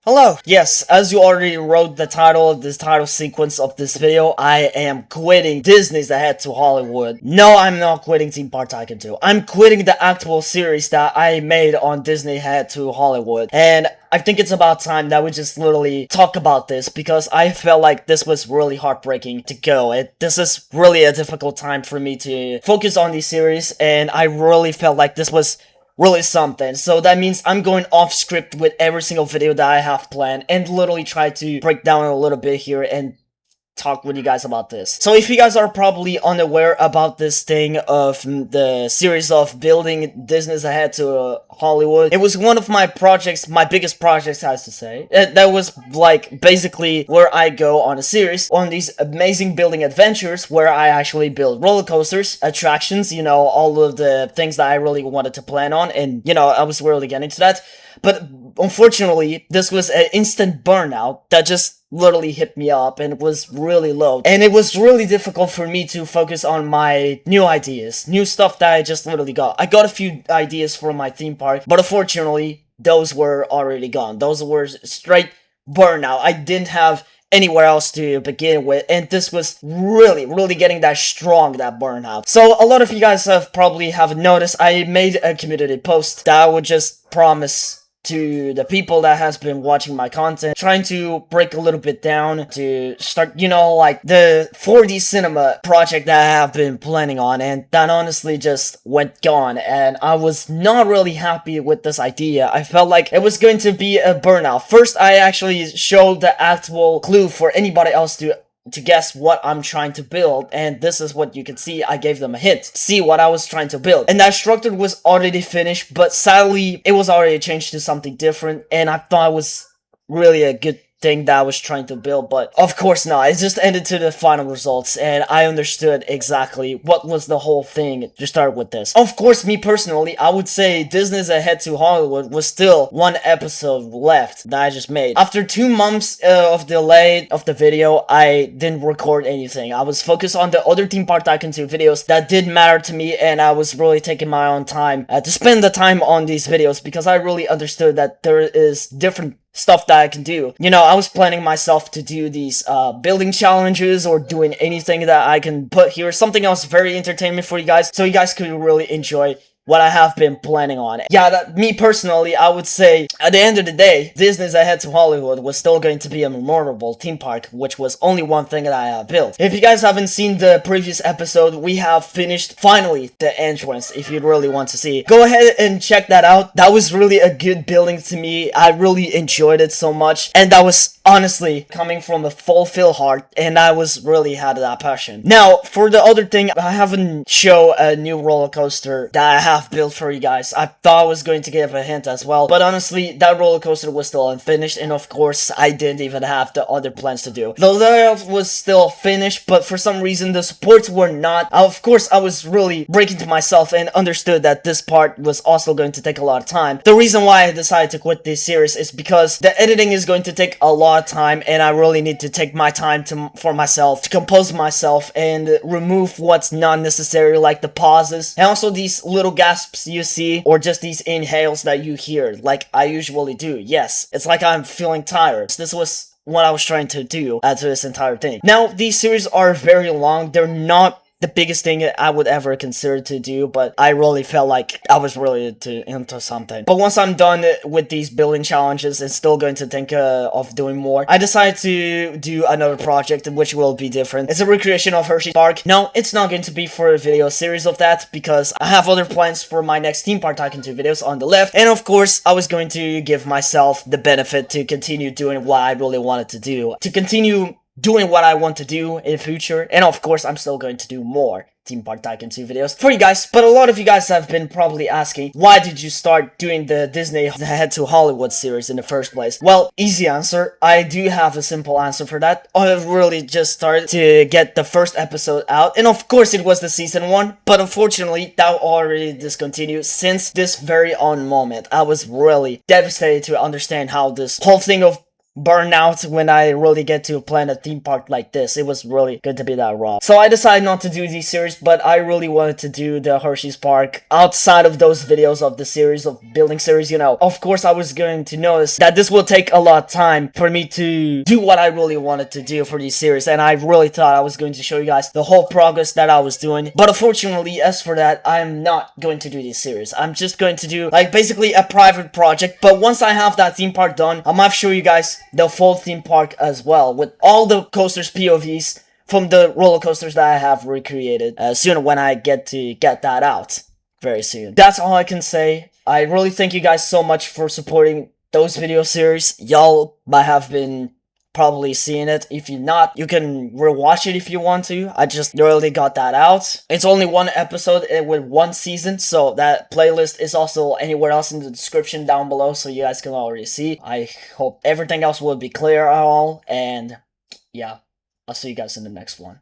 Hello! Yes, as you already wrote the title of this title sequence of this video, I am quitting Disney's Ahead to Hollywood. No, I'm not quitting Theme Park Tycoon 2. I'm quitting the actual series that I made on Disney Ahead to Hollywood. And I think it's about time that we just literally talk about this because I felt like this was really heartbreaking to go. This is really a difficult time for me to focus on these series, and I really felt like this was really something. So that means I'm going off script with every single video that I have planned and literally try to break down a little bit here and talk with you guys about this. So if you guys are probably unaware about this thing of the series of building Disney's Ahead to Hollywood, it was one of my projects, my biggest projects, I have to say. That was like basically where I go on a series on these amazing building adventures where I actually build roller coasters, attractions, all of the things that I really wanted to plan on, and I was really getting to that. But unfortunately, this was an instant burnout that just literally hit me up, and it was really low. And it was really difficult for me to focus on my new ideas, new stuff that I just literally got. I got a few ideas for my theme park, but unfortunately, those were already gone. Those were straight burnout. I didn't have anywhere else to begin with, and this was really getting that strong, that burnout. So a lot of you guys have probably noticed I made a community post that I would just promise to the people that has been watching my content, trying to break a little bit down to start, like the 4D cinema project that I have been planning on, and that honestly just went gone, and I was not really happy with this idea. I felt like it was going to be a burnout. First, I actually showed the actual clue for anybody else to guess what I'm trying to build, and this is what you can see. I gave them a hint. See what I was trying to build. And that structure was already finished, but sadly, it was already changed to something different, and I thought it was really a good thing that I was trying to build, but of course not. It just ended to the final results, and I understood exactly what was the whole thing to start with this. Of course, me personally, I would say Disney's Ahead to Hollywood was still one episode left that I just made. After 2 months of delay of the video, I didn't record anything. I was focused on the other Theme Park Tycoon 2 videos that did matter to me, and I was really taking my own time to spend the time on these videos because I really understood that there is different stuff that I can do. I was planning myself to do these building challenges or doing anything that I can put here, something else very entertainment for you guys, so you guys could really enjoy what I have been planning on. Yeah, me personally, I would say, at the end of the day, Disney's Ahead to Hollywood was still going to be a memorable theme park, which was only one thing that I have built. If you guys haven't seen the previous episode, we have finished, finally, the entrance, if you really want to see. Go ahead and check that out. That was really a good building to me. I really enjoyed it so much, and that was honestly coming from a fulfilled heart, and I was really had that passion. Now, for the other thing, I haven't shown a new roller coaster that I have built for you guys. I thought I was going to give a hint as well, but honestly, that roller coaster was still unfinished, and of course, I didn't even have the other plans to do. The layout was still finished, but for some reason, the supports were not. Of course, I was really breaking to myself and understood that this part was also going to take a lot of time. The reason why I decided to quit this series is because the editing is going to take a lot of time, and I really need to take my time for myself, to compose myself and remove what's not necessary, like the pauses, and also these little gasps you see, or just these inhales that you hear, like I usually do. Yes, it's like I'm feeling tired. This was what I was trying to do to this entire thing. Now, these series are very long. They're not the biggest thing I would ever consider to do, but I really felt like I was really into something. But once I'm done with these building challenges and still going to think of doing more, I decided to do another project which will be different. It's a recreation of Hershey Park. No, it's not going to be for a video series of that because I have other plans for my next Theme Park Tycoon 2 videos on the left, and of course I was going to give myself the benefit to continue doing what I really wanted to do, to continue doing what I want to do in the future, and of course I'm still going to do more Theme Park Tycoon 2 videos for you guys. But a lot of you guys have been probably asking, why did you start doing the Disney Ahead to Hollywood series in the first place? Well, easy answer. I do have a simple answer for that. I really just started to get the first episode out, and of course it was the season 1, but unfortunately that already discontinued since this very own moment. I was really devastated to understand how this whole thing of burn out when I really get to plan a theme park like this. It was really good to be that raw. So I decided not to do these series, but I really wanted to do the Hershey's Park outside of those videos of the series, of building series, you know. Of course, I was going to notice that this will take a lot of time for me to do what I really wanted to do for these series, and I really thought I was going to show you guys the whole progress that I was doing. But unfortunately, as for that, I'm not going to do these series. I'm just going to do, like, basically a private project, but once I have that theme park done, I might show you guys the full theme park as well, with all the coasters POVs from the roller coasters that I have recreated soon, when I get that out very soon. That's all I can say. I really thank you guys so much for supporting those video series. Y'all might have been probably seeing it. If you're not, you can rewatch it if you want to. I just really got that out. It's only one episode with one season, so that playlist is also anywhere else in the description down below, so you guys can already see. I hope everything else will be clear at all, and yeah, I'll see you guys in the next one.